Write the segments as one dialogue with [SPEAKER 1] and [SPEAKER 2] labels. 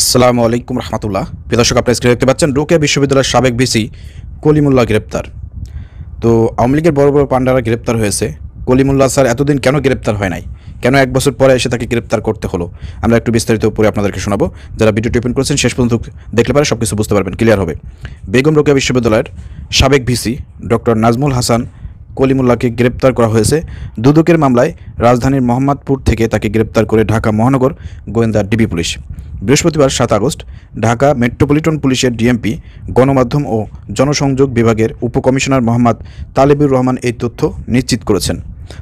[SPEAKER 1] আসসালামু আলাইকুম রহমতুল্লাহ। প্রিয় দর্শক, আপনারা স্ক্রিনে দেখতে পাচ্ছেন রোকেয়া বিশ্ববিদ্যালয়ের সাবেক ভিসি কলিমুল্লাহ গ্রেপ্তার। তো আওয়ামী লীগের বড় বড় পান্ডারা গ্রেপ্তার হয়েছে, কলিমুল্লাহ স্যার এতদিন কেন গ্রেপ্তার হয় নাই, কেন 1 বছর পরে এসে তাকে গ্রেপ্তার করতে হলো, আমরা একটু বিস্তারিত পরে আপনাদেরকে শোনাবো। যারা ভিডিওটি ওপেন করেছেন শেষ পর্যন্ত দেখলে পারে সব কিছু বুঝতে পারবেন, ক্লিয়ার হবে। বেগম রোকেয়া বিশ্ববিদ্যালয়ের সাবেক ভিসি ডক্টর নাজমুল হাসান কলিমুল্লাহকে গ্রেপ্তার করা হয়েছে দুদকের মামলায়। রাজধানীর মোহাম্মদপুর থেকে তাকে গ্রেপ্তার করে ঢাকা মহানগর গোয়েন্দা ডিবি পুলিশ। বৃহস্পতিবার 7 আগস্ট ঢাকা মেট্রোপলিটন পুলিশের ডিএমপি গণমাধ্যম ও জনসংযোগ বিভাগের উপকমিশনার মোহাম্মদ তালেবুর রহমান এই তথ্য নিশ্চিত করেছেন।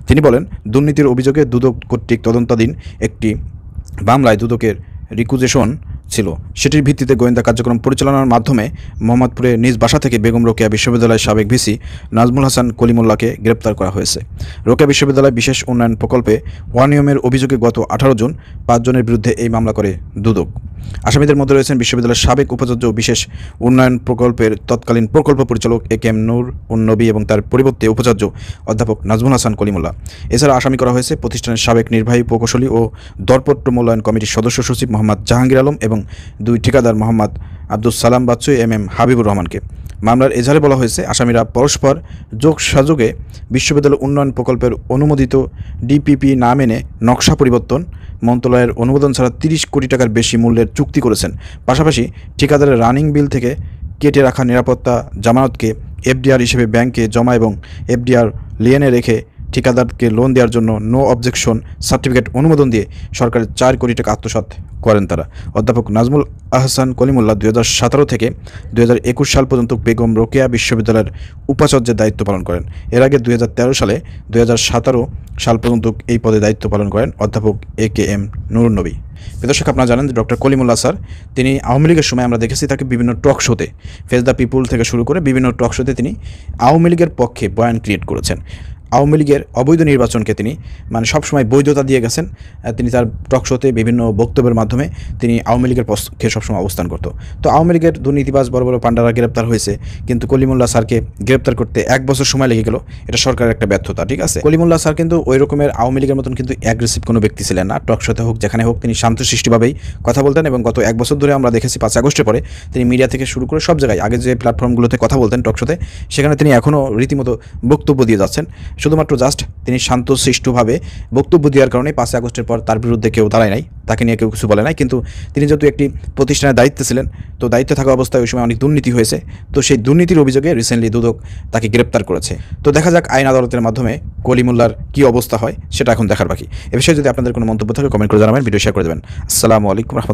[SPEAKER 1] তিনি বলেন, দুর্নীতির অভিযোগে দুদক কর্তৃক তদন্তাধীন একটি মামলায় দুদকের রিকুজেশন ছিল, সেটির ভিত্তিতে গোয়েন্দা কার্যক্রম পরিচালনার মাধ্যমে মোহাম্মদপুরে নিজ বাসা থেকে বেগম রোকেয়া বিশ্ববিদ্যালয়ের সাবেক ভিসি নাজমুল হাসান কলিমুল্লাহকে গ্রেপ্তার করা হয়েছে। রোকেয়া বিশ্ববিদ্যালয় বিশেষ উন্নয়ন প্রকল্পে অনিয়মের অভিযোগে গত 18 জুন 5 জনের বিরুদ্ধে এই মামলা করে দুদক। আসামিদের মধ্যে রয়েছেন বিশ্ববিদ্যালয়ের সাবেক উপাচার্য, বিশেষ উন্নয়ন প্রকল্পের তৎকালীন প্রকল্প পরিচালক একেএম নূর উন নবী এবং তার পরিবর্তে উপাচার্য অধ্যাপক নাজমুল হাসান কলিমুল্লাহ। এছাড়া আসামি করা হয়েছে প্রতিষ্ঠানের সাবেক নির্বাহী প্রকৌশলী ও দরপত্র মূল্যায়ন কমিটির সদস্য সচিব মোহাম্মদ জাহাঙ্গীর আলম এবং 2 ঠিকাদার মোহাম্মদ আব্দুল সালাম বাচ্চু এম হাবিবুর রহমানকে। মামলার এজাহারে বলা হয়েছে, আসামিরা পরস্পর যোগসাযোগে বিশ্ববিদ্যালয় উন্নয়ন প্রকল্পের অনুমোদিত ডিপিপি না মেনে নকশা পরিবর্তন, মন্ত্রণালয়ের অনুমোদন ছাড়া 30 কোটি টাকার বেশি মূল্যের চুক্তি করেছেন। পাশাপাশি ঠিকাদারের রানিং বিল থেকে কেটে রাখা নিরাপত্তা জামানতকে এফডিআর হিসেবে ব্যাংকে জমা এবং এফডিআর লিয়েনে রেখে ঠিকাদারকে লোন দেওয়ার জন্য নো অবজেকশন সার্টিফিকেট অনুমোদন দিয়ে সরকারের 4 কোটি টাকা আত্মসাৎ করেন তারা। অধ্যাপক নাজমুল আহসান কলিমুল্লাহ 2017 থেকে 2021 সাল পর্যন্ত বেগম রোকেয়া বিশ্ববিদ্যালয়ের উপাচার্যের দায়িত্ব পালন করেন। এর আগে 2013 সালে 2017 সাল পর্যন্ত এই পদে দায়িত্ব পালন করেন অধ্যাপক একেএম নূর নবী। দর্শক, আপনারা জানেন যে ডক্টর কলিমুল্লাহ স্যার তিনি আওয়ামী লীগের সময় আমরা দেখেছি তাকে বিভিন্ন টক শোতে, ফেস দ্য পিপুল থেকে শুরু করে বিভিন্ন টক শোতে তিনি আওয়ামী লীগের পক্ষে বয়ান ক্রিয়েট করেছেন। আওয়ামী লীগের অবৈধ নির্বাচনকে তিনি সবসময় বৈধতা দিয়ে গেছেন। তিনি তার টক শোতে বিভিন্ন বক্তব্যের মাধ্যমে তিনি আওয়ামী লীগের পক্ষে সবসময় অবস্থান করত। তো আওয়ামী লীগের দুর্নীতিবাজ বড় বড় পান্ডারা গ্রেপ্তার হয়েছে, কিন্তু কলিমুল্লাহ স্যারকে গ্রেপ্তার করতে 1 বছর সময় লেগে গেল। এটা সরকারের একটা ব্যর্থতা, ঠিক আছে। কলিমুল্লাহ স্যার কিন্তু ওই রকমের আওয়ামী লীগের মতন কিন্তু অ্যাগ্রেসিভ কোনো ব্যক্তি ছিলেন না। টক শোতে হোক, যেখানে হোক, তিনি শান্তশিষ্টভাবেই কথা বলতেন এবং গত 1 বছর ধরে আমরা দেখেছি 5 আগস্টের পরে তিনি মিডিয়া থেকে শুরু করে সব জায়গায়, আগে যে প্ল্যাটফর্মগুলোতে কথা বলতেন টক শোতে, সেখানে তিনি এখনও রীতিমতো বক্তব্য দিয়ে যাচ্ছেন। শুধুমাত্র জাস্ট তিনি শান্তশিষ্টভাবে বক্তব্য দেওয়ার কারণে 5 আগস্টের পর তার বিরুদ্ধে কেউ দাঁড়ায় নাই, তাকে নিয়ে কেউ কিছু বলে নাই। কিন্তু তিনি যেহেতু একটি প্রতিষ্ঠানের দায়িত্বে ছিলেন, তো দায়িত্বে থাকা অবস্থায় ওই সময় অনেক দুর্নীতি হয়েছে। তো সেই দুর্নীতির অভিযোগে রিসেন্টলি দুদক তাকে গ্রেপ্তার করেছে। তো দেখা যাক আইন আদালতের মাধ্যমে কলিমুল্লাহর কী অবস্থা হয়, সেটা এখন দেখার বাকি। এ বিষয়ে যদি আপনাদের কোনো মন্তব্য থাকে কমেন্ট করে জানাবেন, ভিডিও শেয়ার করে দেবেন। আসসালামু আলাইকুম রহমতুল্লাহ।